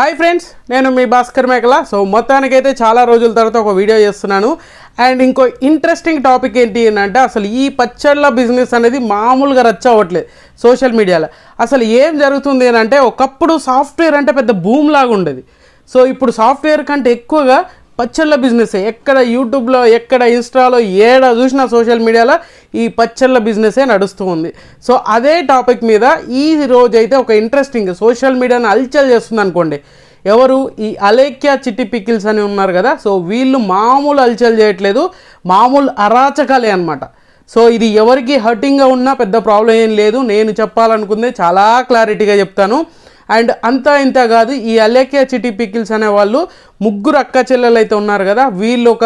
Hi friends, నేను మీ భాస్కర్ మేకల. So మొత్తానికైతే చాలా రోజుల తర్వాత ఒక వీడియో చేస్తున్నాను. అండ్ ఇంకో ఇంట్రెస్టింగ్ టాపిక్ ఏంటి అంటే, అసలు ఈ పచ్చళ్ళ బిజినెస్ అనేది మామూలుగా రచ్చ అవ్వట్లేదు సోషల్ మీడియాలో. అసలు ఏం జరుగుతుంది అంటే, ఒకప్పుడు సాఫ్ట్వేర్ అంటే పెద్ద భూమ్ లాగా ఉండేది. సో ఇప్పుడు సాఫ్ట్వేర్ కంటే ఎక్కువగా పచ్చళ్ళ బిజినెస్ ఎక్కడ యూట్యూబ్లో, ఎక్కడ ఇన్స్టాలో, ఏడ చూసినా సోషల్ మీడియాలో ఈ పచ్చళ్ళ బిజినెసే నడుస్తూ ఉంది. సో అదే టాపిక్ మీద ఈ రోజు అయితే ఒక ఇంట్రెస్టింగ్ సోషల్ మీడియాను అల్చల్ చేస్తుంది అనుకోండి. ఎవరు? ఈ అలేఖ్య చిట్టి పికిల్స్ అని ఉన్నారు కదా. సో వీళ్ళు మామూలు అల్చల్ చేయట్లేదు, మామూలు అరాచకాలే అనమాట. సో ఇది ఎవరికి హర్టింగ్గా ఉన్నా పెద్ద ప్రాబ్లం ఏం లేదు. నేను చెప్పాలనుకుందే చాలా క్లారిటీగా చెప్తాను. అండ్ అంతా ఇంత కాదు, ఈ అలేఖ్య చిట్టి పికిల్స్ అనే వాళ్ళు ముగ్గురు అక్క చెల్లెలు అయితే ఉన్నారు కదా. వీళ్ళు ఒక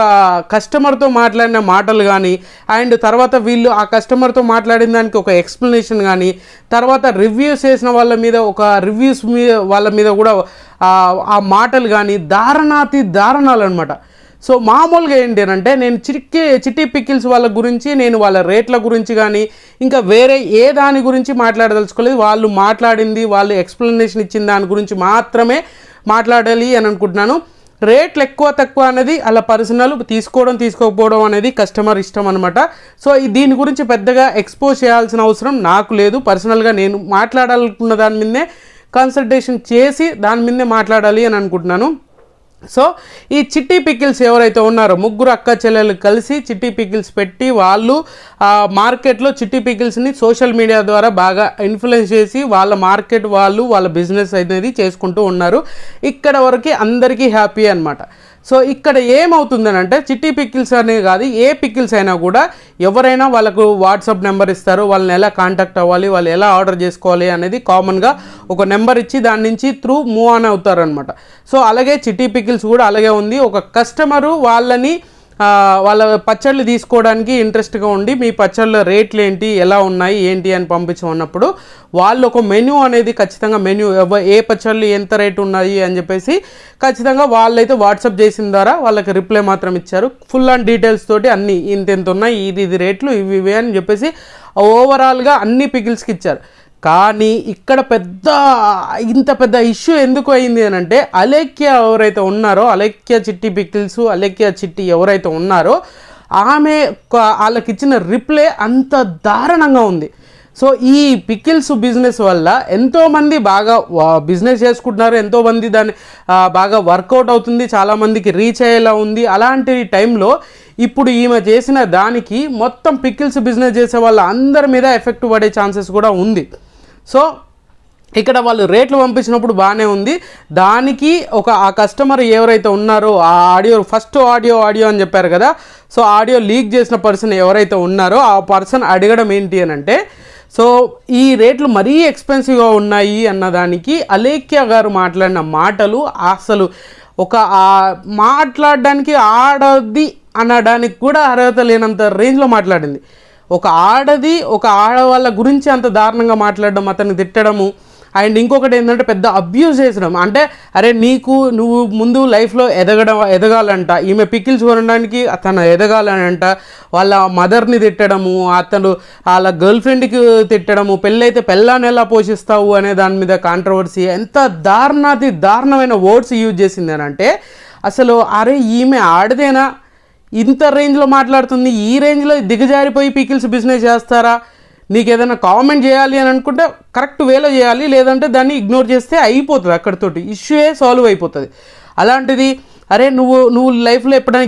కస్టమర్తో మాట్లాడిన మాటలు కానీ, అండ్ తర్వాత వీళ్ళు ఆ కస్టమర్తో మాట్లాడిన దానికి ఒక ఎక్స్ప్లెనేషన్ కానీ, తర్వాత రివ్యూస్ చేసిన వాళ్ళ మీద ఒక రివ్యూస్ మీద వాళ్ళ మీద కూడా ఆ మాటలు కానీ దారుణాతి దారుణాలు అనమాట. సో మామూలుగా ఏంటి అంటే, నేను చిట్టి పికిల్స్ వాళ్ళ గురించి, నేను వాళ్ళ రేట్ల గురించి కానీ ఇంకా వేరే ఏ దాని గురించి మాట్లాడదలుచుకోలేదు. వాళ్ళు మాట్లాడింది, వాళ్ళు ఎక్స్ప్లెనేషన్ ఇచ్చిన దాని గురించి మాత్రమే మాట్లాడాలి అని అనుకుంటున్నాను. రేట్లు ఎక్కువ తక్కువ అనేది అలా పర్సనల్, తీసుకోకపోవడం అనేది కస్టమర్ ఇష్టం అనమాట. సో దీని గురించి పెద్దగా ఎక్స్పోజ్ చేయాల్సిన అవసరం నాకు లేదు. పర్సనల్గా నేను మాట్లాడాలనుకున్న దాని మీదనే కన్సల్టేషన్ చేసి దాని మీదనే మాట్లాడాలి అని అనుకుంటున్నాను. సో ఈ చిట్టి పికిల్స్ ఎవరైతే ఉన్నారో, ముగ్గురు అక్క చెల్లెలు కలిసి చిట్టి పికిల్స్ పెట్టి వాళ్ళు మార్కెట్లో చిట్టి పికిల్స్ని సోషల్ మీడియా ద్వారా బాగా ఇన్ఫ్లుయెన్స్ చేసి వాళ్ళ మార్కెట్ వాళ్ళ బిజినెస్ అనేది చేసుకుంటూ ఉన్నారు. ఇక్కడ వరకు అందరికీ హ్యాపీ అనమాట. సో ఇక్కడ ఏమవుతుందని అంటే, చిట్టి పికిల్స్ అనే కాదు, ఏ పికిల్స్ అయినా కూడా ఎవరైనా వాళ్ళకు వాట్సాప్ నెంబర్ ఇస్తారు. వాళ్ళని ఎలా కాంటాక్ట్ అవ్వాలి, వాళ్ళు ఎలా ఆర్డర్ చేసుకోవాలి అనేది కామన్గా ఒక నెంబర్ ఇచ్చి దాని నుంచి త్రూ మూవ్ ఆన్ అవుతారనమాట. సో అలాగే చిట్టి పికిల్స్ కూడా అలాగే ఉంది. ఒక కస్టమరు వాళ్ళ పచ్చళ్ళు తీసుకోవడానికి ఇంట్రెస్ట్గా ఉండి, మీ పచ్చళ్ళ రేట్లు ఏంటి, ఎలా ఉన్నాయి, ఏంటి అని పంపించమన్నప్పుడు వాళ్ళు ఒక మెనూ అనేది ఖచ్చితంగా ఏ పచ్చళ్ళు ఎంత రేటు ఉన్నాయి అని చెప్పేసి ఖచ్చితంగా వాళ్ళైతే వాట్సాప్ చేసిన ద్వారా వాళ్ళకి రిప్లై మాత్రం ఇచ్చారు. ఫుల్ అండ్ డీటెయిల్స్ తోటి అన్నీ ఇంత ఉన్నాయి, ఇది రేట్లు ఇవి అని చెప్పేసి ఓవరాల్గా అన్ని పికిల్స్కి ఇచ్చారు. కానీ ఇక్కడ ఇంత పెద్ద ఇష్యూ ఎందుకు అయింది అని అంటే, అలేఖ్య ఎవరైతే ఉన్నారో, అలేఖ్య చిట్టి పికిల్స్, అలేఖ్య చిట్టి ఎవరైతే ఉన్నారో వాళ్ళకి ఇచ్చిన రిప్లై అంత దారుణంగా ఉంది. సో ఈ పికిల్స్ బిజినెస్ వల్ల ఎంతోమంది బాగా బిజినెస్ చేసుకుంటున్నారు, ఎంతోమంది దాన్ని బాగా వర్కౌట్ అవుతుంది, చాలామందికి రీచ్ అయ్యేలా ఉంది. అలాంటి టైంలో ఇప్పుడు ఈమె చేసిన దానికి మొత్తం పికిల్స్ బిజినెస్ చేసే వాళ్ళ అందరి మీద ఎఫెక్ట్ పడే ఛాన్సెస్ కూడా ఉంది. సో ఇక్కడ వాళ్ళు రేట్లు పంపించినప్పుడు బాగానే ఉంది. దానికి ఆ కస్టమర్ ఎవరైతే ఉన్నారో ఫస్ట్ ఆడియో అని చెప్పారు కదా. సో ఆడియో లీక్ చేసిన పర్సన్ ఎవరైతే ఉన్నారో ఆ పర్సన్ అడగడం ఏంటి అని అంటే, సో ఈ రేట్లు మరీ ఎక్స్పెన్సివ్గా ఉన్నాయి అన్నదానికి అలేఖ్య గారు మాట్లాడిన మాటలు అసలు మాట్లాడడానికి ఆడది అనడానికి కూడా అర్హత లేనంత రేంజ్లో మాట్లాడింది. ఒక ఆడవాళ్ళ గురించి అంత దారుణంగా మాట్లాడడం, అతన్ని తిట్టడము, అండ్ ఇంకొకటి ఏంటంటే పెద్ద అబ్యూజ్ చేసడం. అంటే అరే నువ్వు ముందు లైఫ్లో ఎదగాలంట, ఈమె పికిల్స్ కొనడానికి అతను ఎదగాలనంట, వాళ్ళ మదర్ని తిట్టడము, వాళ్ళ గర్ల్ ఫ్రెండ్కి తిట్టడము, పెళ్ళైతే పెళ్ళాన్ని ఎలా పోషిస్తావు అనే దాని మీద కాంట్రవర్సీ. ఎంత దారుణమైన వర్డ్స్ యూజ్ చేసింది అని అంటే, అసలు అరే ఈమె ఆడదేనా, ఇంత రేంజ్లో మాట్లాడుతుంది, ఈ రేంజ్లో దిగజారిపోయి పికిల్స్ బిజినెస్ చేస్తారా? నీకు ఏదైనా కామెంట్ చేయాలి అని అనుకుంటే కరెక్ట్ వేలో చేయాలి, లేదంటే దాన్ని ఇగ్నోర్ చేస్తే అయిపోతుంది, అక్కడితోటి ఇష్యూయే సాల్వ్ అయిపోతుంది. అలాంటిది అరే నువ్వు లైఫ్లో ఎప్పుడైనా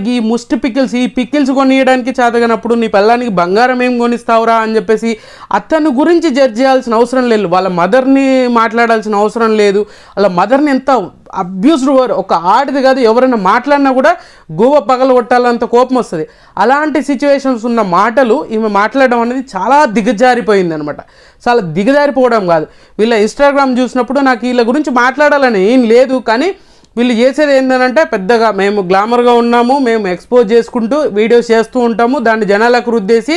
ఈ పికిల్స్ కొనియడానికి చేతగానప్పుడు నీ పిల్లానికి బంగారం ఏం కొనిస్తావురా అని చెప్పేసి అతని గురించి జడ్జ్ చేయాల్సిన అవసరం లేదు, వాళ్ళ మదర్ని మాట్లాడాల్సిన అవసరం లేదు. వాళ్ళ మదర్ని ఎంత అబ్యూస్డ్ ఒక ఆడిది కాదు, ఎవరైనా మాట్లాడినా కూడా గోవ పగల కొట్టాలంత కోపం వస్తుంది. అలాంటి సిచ్యువేషన్స్ ఉన్న మాటలు ఈమె మాట్లాడడం అనేది చాలా దిగజారిపోయింది అనమాట. చాలా దిగజారిపోవడం కాదు, వీళ్ళ ఇన్స్టాగ్రామ్ చూసినప్పుడు నాకు వీళ్ళ గురించి మాట్లాడాలని ఏం లేదు, కానీ వీళ్ళు చేసేది ఏంటంటే పెద్దగా మేము గ్లామర్గా ఉన్నాము, మేము ఎక్స్పోజ్ చేసుకుంటూ వీడియోస్ చేస్తూ ఉంటాము, దాన్ని జనాలకు రుద్దేసి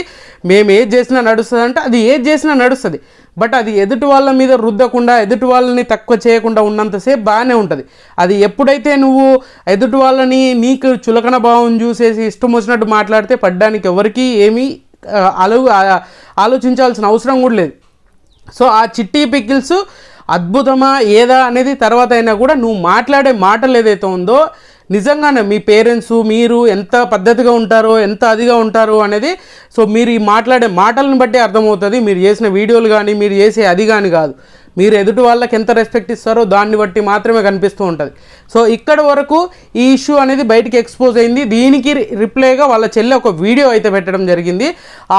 మేము ఏది చేసినా నడుస్తుంది అంటే అది ఏది చేసినా నడుస్తుంది. బట్ అది ఎదుటి వాళ్ళ మీద రుద్దకుండా, ఎదుటి వాళ్ళని తక్కువ చేయకుండా ఉన్నంతసేపు బాగానే ఉంటుంది. అది ఎప్పుడైతే నువ్వు ఎదుటి వాళ్ళని నీకు చులకన భావం చూసేసి ఇష్టం వచ్చినట్టు మాట్లాడితే పడ్డానికి ఎవరికీ ఏమీ ఆలోచించాల్సిన అవసరం కూడా లేదు. సో ఆ చిట్టి పికిల్స్ అద్భుతమా ఏదా అనేది తర్వాత అయినా కూడా నువ్వు మాట్లాడే మాటలు ఏదైతే ఉందో నిజంగానే మీ పేరెంట్స్ మీరు ఎంత పద్ధతిగా ఉంటారో ఎంత అదిగా ఉంటారో అనేది సో మీరు ఈ మాట్లాడే మాటలను బట్టి అర్థమవుతుంది. మీరు చేసిన వీడియోలు కానీ మీరు చేసే అది కానీ కాదు, మీరు ఎదుటి వాళ్ళకి ఎంత రెస్పెక్ట్ ఇస్తారో దాన్ని బట్టి మాత్రమే కనిపిస్తూ ఉంటుంది. సో ఇక్కడ వరకు ఈ ఇష్యూ అనేది బయటికి ఎక్స్పోజ్ అయింది. దీనికి రిప్లైగా వాళ్ళ చెల్లె ఒక వీడియో అయితే పెట్టడం జరిగింది.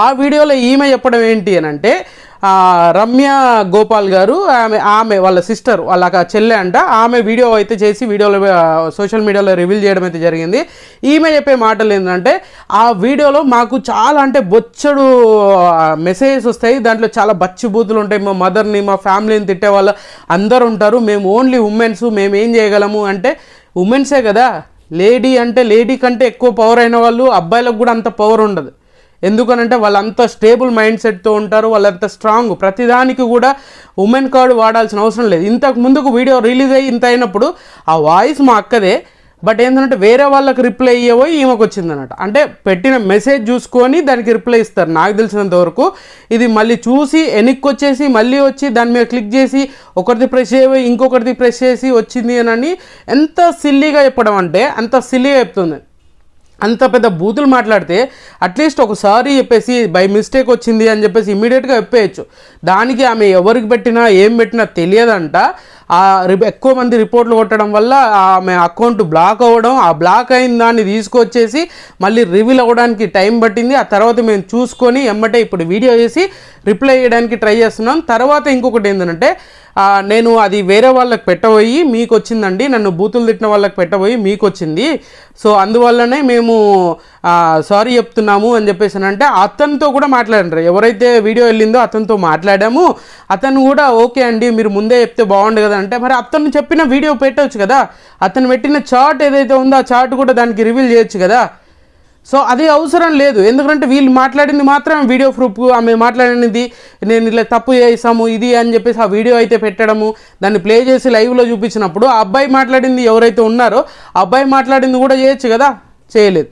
ఆ వీడియోలో ఈమె చెప్పడం ఏంటి అని అంటే రమ్య గోపాల్ గారు ఆమె వాళ్ళ సిస్టర్ వాళ్ళ చెల్లె అంట, ఆమె వీడియో అయితే చేసి వీడియోలో సోషల్ మీడియాలో రివీల్ చేయడం అయితే జరిగింది. ఈమె చెప్పే మాటలు ఏంటంటే ఆ వీడియోలో మాకు చాలా అంటే బొచ్చడు మెసేజెస్ వస్తాయి, దాంట్లో చాలా బచ్చిబూతులు ఉంటాయి, మా మదర్ని మా ఫ్యామిలీని తిట్టే వాళ్ళు అందరు ఉంటారు, మేము ఓన్లీ ఉమెన్స్, మేము ఏం చేయగలము అంటే ఉమెన్సే కదా, లేడీ అంటే లేడీ కంటే ఎక్కువ పవర్ అయిన వాళ్ళు అబ్బాయిలకు కూడా అంత పవర్ ఉండదు. ఎందుకనంటే వాళ్ళంతా స్టేబుల్ మైండ్ సెట్తో ఉంటారు, వాళ్ళంతా స్ట్రాంగ్, ప్రతిదానికి కూడా ఉమెన్ కార్డు వాడాల్సిన అవసరం లేదు. ఇంతకు ముందుకు వీడియో రిలీజ్ అయ్యి ఇంత అయినప్పుడు ఆ వాయిస్ మా అక్కదే, బట్ ఏంటంటే వేరే వాళ్ళకి రిప్లై ఇవ్వబోయి ఈమెకు వచ్చిందన్నమాట. అంటే పెట్టిన మెసేజ్ చూసుకొని దానికి రిప్లై ఇస్తారు నాకు తెలిసినంత వరకు. ఇది మళ్ళీ చూసి వెనక్కి వచ్చేసి మళ్ళీ వచ్చి దాని మీద క్లిక్ చేసి ఒకరిది ప్రెస్ చేయబోయి ఇంకొకరిది ప్రెస్ చేసి వచ్చింది అని ఎంత సిల్లీగా చెప్పడం అంటే అంత సిల్లీగా చెప్తుంది. అంత పెద్ద బూతులు మాట్లాడితే అట్లీస్ట్ ఒకసారి చెప్పేసి బై మిస్టేక్ వచ్చింది అని చెప్పేసి ఇమ్మీడియట్గా చెప్పేయచ్చు. దానికి ఆమె ఎవరికి పెట్టినా ఏం పెట్టినా తెలియదంట. ఎక్కువ మంది రిపోర్ట్లు కొట్టడం వల్ల ఆమె అకౌంట్ బ్లాక్ అవ్వడం, ఆ బ్లాక్ అయిన దాన్ని తీసుకొచ్చేసి మళ్ళీ రివీల్ అవ్వడానికి టైం పట్టింది. ఆ తర్వాత మేము చూసుకొని ఎమ్మటే ఇప్పుడు వీడియో చేసి రిప్లై చేయడానికి ట్రై చేస్తున్నాం. తర్వాత ఇంకొకటి ఏంటంటే నేను అది వేరే వాళ్ళకి పెట్టబోయి మీకు వచ్చిందండి, నన్ను బూతులు తిట్టిన వాళ్ళకి పెట్టబోయి మీకు వచ్చింది, సో అందువల్లనే మేము సారీ చెప్తున్నాము అని చెప్పేసి అంటే అతనితో కూడా మాట్లాడారు. ఎవరైతే వీడియో వెళ్ళిందో అతనితో మాట్లాడాము. అతను కూడా ఓకే అండి మీరు ముందే చెప్తే బాగుండు కదా అంటే, మరి అతను చెప్పిన వీడియో పెట్టవచ్చు కదా, అతను పెట్టిన చార్ట్ ఏదైతే ఉందో ఆ చార్ట్ కూడా దానికి రివీల్ చేయొచ్చు కదా. సో అది అవసరం లేదు, ఎందుకంటే వీళ్ళు మాట్లాడింది మాత్రం వీడియో ప్రూఫ్, ఆమె మాట్లాడినది నేను ఇలా తప్పు చేసాము ఇది అని చెప్పేసి ఆ వీడియో అయితే పెట్టడము, దాన్ని ప్లే చేసి లైవ్లో చూపించినప్పుడు ఆ అబ్బాయి మాట్లాడింది ఎవరైతే ఉన్నారో ఆ అబ్బాయి మాట్లాడింది కూడా చేయొచ్చు కదా, చేయలేదు.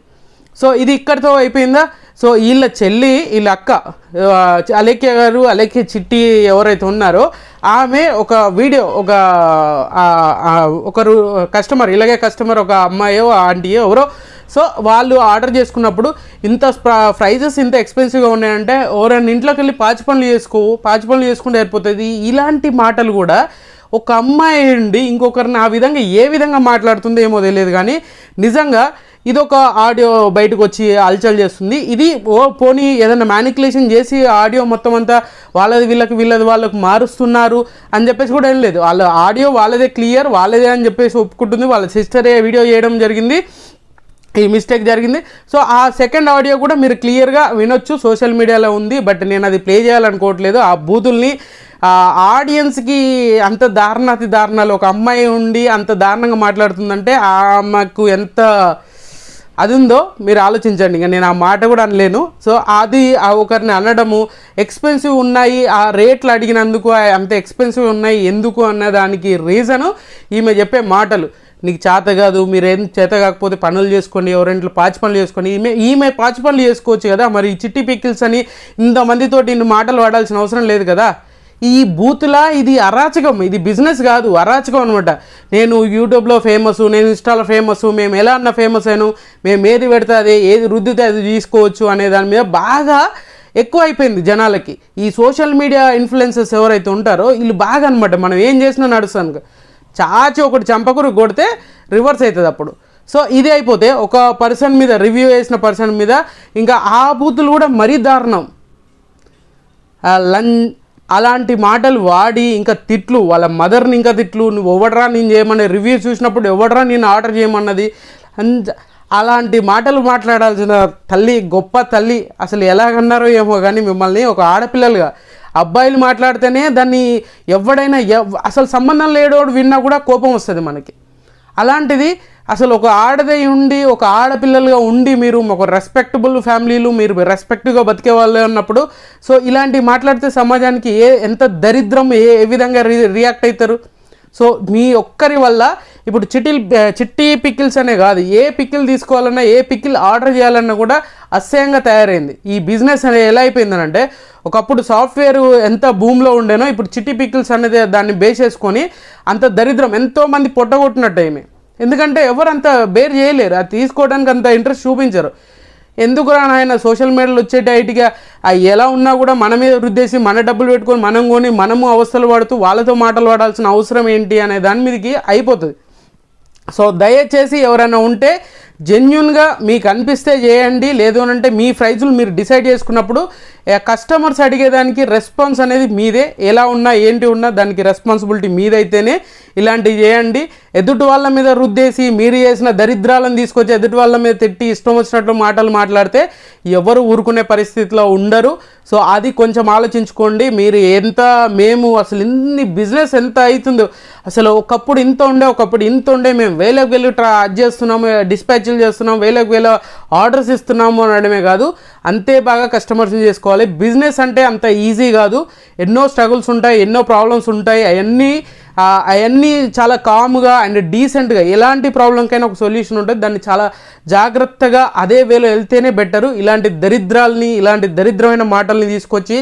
సో ఇది ఇక్కడితో అయిపోయిందా. సో వీళ్ళ చెల్లి వీళ్ళ అక్క అలేఖ్య గారు, అలేఖ్య చిట్టి ఎవరైతే ఉన్నారో ఆమె ఒక వీడియో ఒకరు కస్టమర్, ఇలాగే కస్టమర్ ఒక అమ్మాయో ఆంటీయో ఎవరో, సో వాళ్ళు ఆర్డర్ చేసుకున్నప్పుడు ఇంత ప్రైజెస్ ఇంత ఎక్స్పెన్సివ్గా ఉన్నాయంటే ఎవరైనా ఇంట్లోకి వెళ్ళి పాచి పనులు చేసుకుంటే అయిపోతుంది. ఇలాంటి మాటలు కూడా ఒక అమ్మాయి ఉండి ఇంకొకరిని ఆ విధంగా ఏ విధంగా మాట్లాడుతుందో ఏమో తెలియదు, కానీ నిజంగా ఇదొక ఆడియో బయటకు వచ్చి అల్చల్ చేస్తుంది. ఇది పోనీ ఏదైనా మ్యానిపులేషన్ చేసి ఆడియో మొత్తం అంతా వీళ్ళది వాళ్ళకు మారుస్తున్నారు అని చెప్పేసి కూడా ఏం లేదు. వాళ్ళ ఆడియో వాళ్ళదే క్లియర్, వాళ్ళదే అని చెప్పేసి ఒప్పుకుంటుంది. వాళ్ళ సిస్టరే వీడియో చేయడం జరిగింది, ఈ మిస్టేక్ జరిగింది. సో ఆ సెకండ్ ఆడియో కూడా మీరు క్లియర్గా వినొచ్చు, సోషల్ మీడియాలో ఉంది. బట్ నేను అది ప్లే చేయాలనుకోవట్లేదు. ఆ బూతుల్ని ఆడియన్స్కి అంత దారుణాలు, ఒక అమ్మాయి ఉండి అంత దారుణంగా మాట్లాడుతుందంటే ఆమెకు ఎంత అది ఉందో మీరు ఆలోచించండి. ఇంకా నేను ఆ మాట కూడా అనలేను. సో అది ఒకరిని అనడము, ఎక్స్పెన్సివ్ ఉన్నాయి ఆ రేట్లు అడిగినందుకు, అంత ఎక్స్పెన్సివ్ ఉన్నాయి ఎందుకు అన్న దానికి రీజను ఈమె చెప్పే మాటలు. నీకు చేత కాదు, మీరేం చేత కాకపోతే పనులు చేసుకోండి, ఎవరింట్లో పాచి పనులు చేసుకోండి. ఈమె పాచి పనులు చేసుకోవచ్చు కదా, మరి చిట్టి పికిల్స్ అని ఇంతమందితోటి ఇన్ని మాటలు వాడాల్సిన అవసరం లేదు కదా. ఈ బూతులా ఇది అరాచకం, ఇది బిజినెస్ కాదు, అరాచకం అనమాట. నేను యూట్యూబ్లో ఫేమస్, నేను ఇన్స్టాలో ఫేమస్, మేము ఎలా అన్న ఫేమస్ అయినా, మేము ఏది పెడితే అదే, ఏది రుద్దితే అది తీసుకోవచ్చు అనే దాని మీద బాగా ఎక్కువ అయిపోయింది జనాలకి. ఈ సోషల్ మీడియా ఇన్ఫ్లుయెన్సర్స్ ఎవరైతే ఉంటారో వీళ్ళు బాగా అనమాట. మనం ఏం చేసినా నడుస్తాను, చాచి ఒకటి చంపకూరు కొడితే రివర్స్ అవుతుంది అప్పుడు. సో ఇది అయిపోతే ఒక పర్సన్ మీద రివ్యూ వేసిన పర్సన్ మీద ఇంకా ఆ బూతులు కూడా మరీ దారుణం. అలాంటి మాటలు వాడి ఇంకా తిట్లు, వాళ్ళ మదర్ని ఇంకా తిట్లు, నువ్వు ఎవడరా నేను చేయమని రివ్యూ చూసినప్పుడు ఎవడరా నేను ఆర్డర్ చేయమన్నది, అలాంటి మాటలు మాట్లాడాల్సిన తల్లి, గొప్ప తల్లి. అసలు ఎలాగన్నారో ఏమో కానీ మిమ్మల్ని ఒక ఆడపిల్లలుగా. అబ్బాయిలు మాట్లాడితేనే దాన్ని ఎవడైనా అసలు సంబంధం లేడోడు విన్నా కూడా కోపం వస్తుంది మనకి. అలాంటిది అసలు ఒక ఆడదై ఉండి, ఒక ఆడపిల్లలుగా ఉండి, మీరు ఒక రెస్పెక్టబుల్ ఫ్యామిలీలు, మీరు రెస్పెక్ట్గా బతికే వాళ్ళు ఉన్నప్పుడు సో ఇలాంటివి మాట్లాడితే సమాజానికి ఎంత దరిద్రం, ఏ విధంగా రియాక్ట్ అవుతారు. సో మీ ఒక్కరి వల్ల ఇప్పుడు చిట్టి పికిల్స్ అనే కాదు, ఏ పికిల్ తీసుకోవాలన్నా, ఏ పికిల్ ఆర్డర్ చేయాలన్నా కూడా అసహ్యంగా తయారైంది. ఈ బిజినెస్ అనేది ఎలా అయిపోయిందనంటే, ఒకప్పుడు సాఫ్ట్వేర్ ఎంత భూమిలో ఉండేనో ఇప్పుడు చిట్టి పికిల్స్ అనేది దాన్ని బేస్ చేసుకొని అంత దరిద్రం, ఎంతోమంది పొట్టగొట్టినట్టు ఏమి. ఎందుకంటే ఎవరు అంత బేర్ చేయలేరు, అది తీసుకోవడానికి అంత ఇంట్రెస్ట్ చూపించరు. ఎందుకురా నాయన సోషల్ మీడియాలో వచ్చేటి ఐటిగా ఎలా ఉన్నా కూడా మన మీద రుద్దేసి మన డబ్బులు పెట్టుకొని మనం కొని మనము అవస్థలు పడుతూ వాళ్ళతో మాటలు పడాల్సిన అవసరం ఏంటి అనే దాని మీదకి అయిపోతుంది. సో దయచేసి ఎవరైనా ఉంటే జెన్యున్గా మీకు అనిపిస్తే చేయండి, లేదు అని అంటే మీ ప్రైజులు మీరు డిసైడ్ చేసుకున్నప్పుడు కస్టమర్స్ అడిగేదానికి రెస్పాన్స్ అనేది మీదే. ఎలా ఉన్నా ఏంటి ఉన్నా దానికి రెస్పాన్సిబిలిటీ మీదైతేనే ఇలాంటివి చేయండి. ఎదుటి వాళ్ళ మీద రుద్దేసి మీరు చేసిన దరిద్రాలను తీసుకొచ్చి ఎదుటి వాళ్ళ మీద తిట్టి ఇష్టం వచ్చినట్లు మాటలు మాట్లాడితే ఎవరు ఊరుకునే పరిస్థితిలో ఉండరు. సో అది కొంచెం ఆలోచించుకోండి. మీరు మేము అసలు ఇన్ని బిజినెస్ ఎంత అవుతుందో, అసలు ఒకప్పుడు ఇంత ఉండే ఒకప్పుడు ఇంత ఉండే, మేము వేలకు వేలు చేస్తున్నాము, డిస్పాచ్లు చేస్తున్నాం, వేలకు వేల ఆర్డర్స్ ఇస్తున్నాము అనడమే కాదు, అంతే బాగా కస్టమర్స్ని చేసుకోవాలి. బిజినెస్ అంటే అంత ఈజీ కాదు, ఎన్నో స్ట్రగుల్స్ ఉంటాయి, ఎన్నో ప్రాబ్లమ్స్ ఉంటాయి. అవన్నీ చాలా కామ్గా అండ్ డీసెంట్గా ఎలాంటి ప్రాబ్లంకైనా ఒక సొల్యూషన్ ఉంటుంది. దాన్ని చాలా జాగ్రత్తగా అదే వేలో వెళ్తేనే బెటరు. ఇలాంటి దరిద్రాలని, ఇలాంటి దరిద్రమైన మాటల్ని తీసుకొచ్చి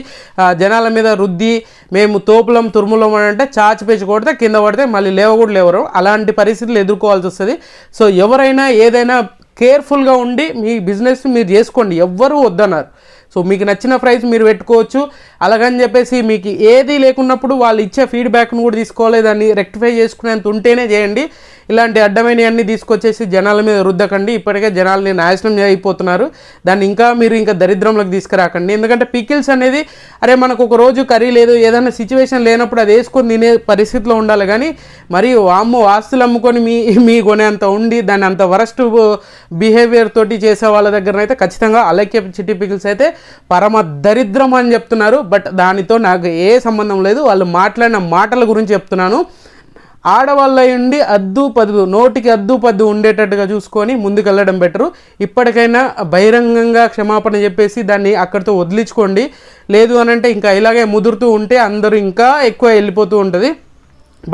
జనాల మీద రుద్ది మేము తోపులం తురుములం అంటే చాచిపేచి కొడితే కింద పడితే మళ్ళీ లేవరు. అలాంటి పరిస్థితులు ఎదుర్కోవాల్సి వస్తుంది. సో ఎవరైనా ఏదైనా కేర్ఫుల్గా ఉండి మీ బిజినెస్ మీరు చేసుకోండి, ఎవ్వరూ వద్దన్నారు. సో మీకు నచ్చిన ప్రైస్ మీరు పెట్టుకోవచ్చు. అలాగని చెప్పేసి మీకు ఏది లేకున్నప్పుడు వాళ్ళు ఇచ్చే ఫీడ్బ్యాక్ను కూడా తీసుకోవాలి, దాన్ని రెక్టిఫై చేసుకునేంత ఉంటేనే చేయండి. ఇలాంటి అడ్డమైనవన్నీ తీసుకొచ్చేసి జనాల మీద రుద్దకండి. ఇప్పటికే జనాలని నాశనం అయిపోతున్నారు, దాన్ని మీరు ఇంకా దరిద్రంలోకి తీసుకురాకండి. ఎందుకంటే పికిల్స్ అనేది మనకు ఒక రోజు కర్రీ లేదు, ఏదైనా సిచ్యువేషన్ లేనప్పుడు అది వేసుకొని తినే పరిస్థితిలో ఉండాలి. కానీ మరి ఆస్తులు అమ్ముకొని మీ కొనేంత ఉండి దాన్ని అంత వరస్ట్ బిహేవియర్ తోటి చేసే వాళ్ళ దగ్గర అయితే ఖచ్చితంగా అలక్య చిట్టి పికిల్స్ అయితే పరమ దరిద్రం అని చెప్తున్నారు. బట్ దానితో నాకు ఏ సంబంధం లేదు, వాళ్ళు మాట్లాడిన మాటల గురించి చెప్తున్నాను. ఆడవాళ్ళ ఉండి నోటికి అద్దు ఉండేటట్టుగా చూసుకొని ముందుకెళ్ళడం బెటరు. ఇప్పటికైనా బహిరంగంగా క్షమాపణ చెప్పేసి దాన్ని అక్కడితో వదిలించుకోండి. లేదు అని అంటే ఇంకా ఇలాగే ముదురుతూ ఉంటే అందరూ ఇంకా ఎక్కువ వెళ్ళిపోతూ ఉంటుంది.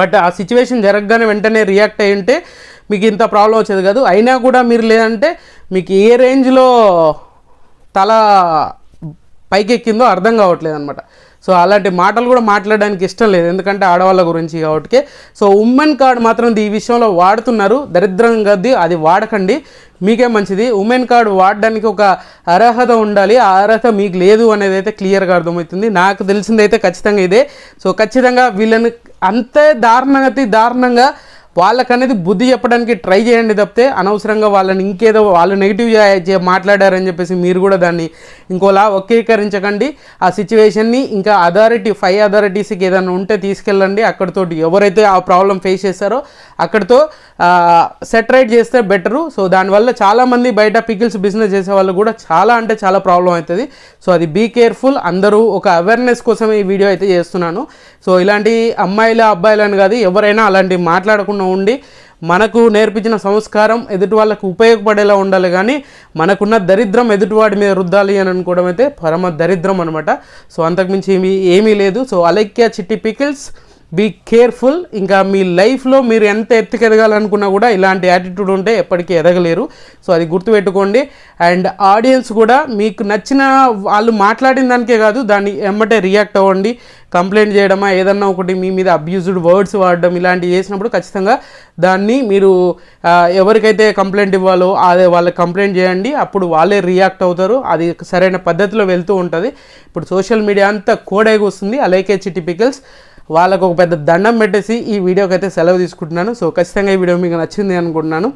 బట్ ఆ సిచ్యువేషన్ జరగగానే వెంటనే రియాక్ట్ అయ్యి ఉంటే మీకు ఇంత ప్రాబ్లం వచ్చేది కాదు. అయినా కూడా మీరు లేదంటే మీకు ఏ రేంజ్లో తల పైకెక్కిందో అర్థం కావట్లేదు అనమాట. సో అలాంటి మాటలు కూడా మాట్లాడడానికి ఇష్టం లేదు, ఎందుకంటే ఆడవాళ్ళ గురించి కాబట్టి. సో ఉమెన్ కార్డ్ మాత్రం ఈ విషయంలో వాడుతున్నారు, దరిద్రంగా అది వాడకండి, మీకే మంచిది. ఉమెన్ కార్డ్ వాడడానికి ఒక అర్హత ఉండాలి, ఆ అర్హత మీకు లేదు అనేది అయితే క్లియర్గా అర్థమవుతుంది. నాకు తెలిసిందైతే ఖచ్చితంగా ఇదే. సో ఖచ్చితంగా వీళ్ళని అంతే దారుణంగా వాళ్ళకనేది బుద్ధి చెప్పడానికి ట్రై చేయండి తప్పితే అనవసరంగా వాళ్ళని ఇంకేదో వాళ్ళు నెగిటివ్ మాట్లాడారని చెప్పేసి మీరు కూడా దాన్ని ఇంకోలా వక్రీకరించకండి. ఆ సిచ్యువేషన్ని ఇంకా 5 అథారిటీస్కి ఏదైనా ఉంటే తీసుకెళ్ళండి, అక్కడితోటి ఎవరైతే ఆ ప్రాబ్లం ఫేస్ చేస్తారో అక్కడితో సెటరైట్ చేస్తే బెటరు. సో దానివల్ల చాలామంది బయట పికిల్స్ బిజినెస్ చేసే వాళ్ళు కూడా చాలా ప్రాబ్లం అవుతుంది. సో అది బీ కేర్ఫుల్. అందరూ ఒక అవేర్నెస్ కోసమే ఈ వీడియో అయితే చేస్తున్నాను. సో ఇలాంటి అబ్బాయిలని కాదు, ఎవరైనా అలాంటి మాట్లాడకుండా ఉండి మనకు నేర్పించిన సంస్కారం ఎదుటి వాళ్ళకు ఉపయోగపడేలా ఉండాలి. కానీ మనకున్న దరిద్రం ఎదుటివాడి మీద రుద్దాలి అని అనుకోవడం అయితే పరమ దరిద్రం అనమాట. సో అంతకుమించి ఏమీ లేదు. సో అలక్య చిట్టి పికిల్స్, బీ కేర్ఫుల్. ఇంకా మీ లైఫ్లో మీరు ఎంత ఎత్తుకెదగాలనుకున్నా కూడా ఇలాంటి యాటిట్యూడ్ ఉంటే ఎప్పటికీ ఎదగలేరు. సో అది గుర్తుపెట్టుకోండి. అండ్ ఆడియన్స్ కూడా మీకు నచ్చిన వాళ్ళు మాట్లాడిన దానికే కాదు, దాన్ని ఎమ్మటే రియాక్ట్ అవ్వండి. కంప్లైంట్ చేయడమా, ఏదన్నా ఒకటి మీ మీద అబ్యూజ్డ్ వర్డ్స్ వాడడం ఇలాంటివి చేసినప్పుడు ఖచ్చితంగా దాన్ని మీరు ఎవరికైతే కంప్లైంట్ ఇవ్వాలో అదే వాళ్ళకి కంప్లైంట్ చేయండి. అప్పుడు వాళ్ళే రియాక్ట్ అవుతారు, అది సరైన పద్ధతిలో వెళ్తూ ఉంటుంది. ఇప్పుడు సోషల్ మీడియా అంతా కోడైగా వస్తుంది. అలక్య చిట్టి పికిల్స్ వాళ్ళకు ఒక పెద్ద దండం పెట్టేసి ఈ వీడియోకి అయితే సెలవు తీసుకుంటున్నాను. సో ఖచ్చితంగా ఈ వీడియో మీకు నచ్చింది అనుకుంటున్నాను.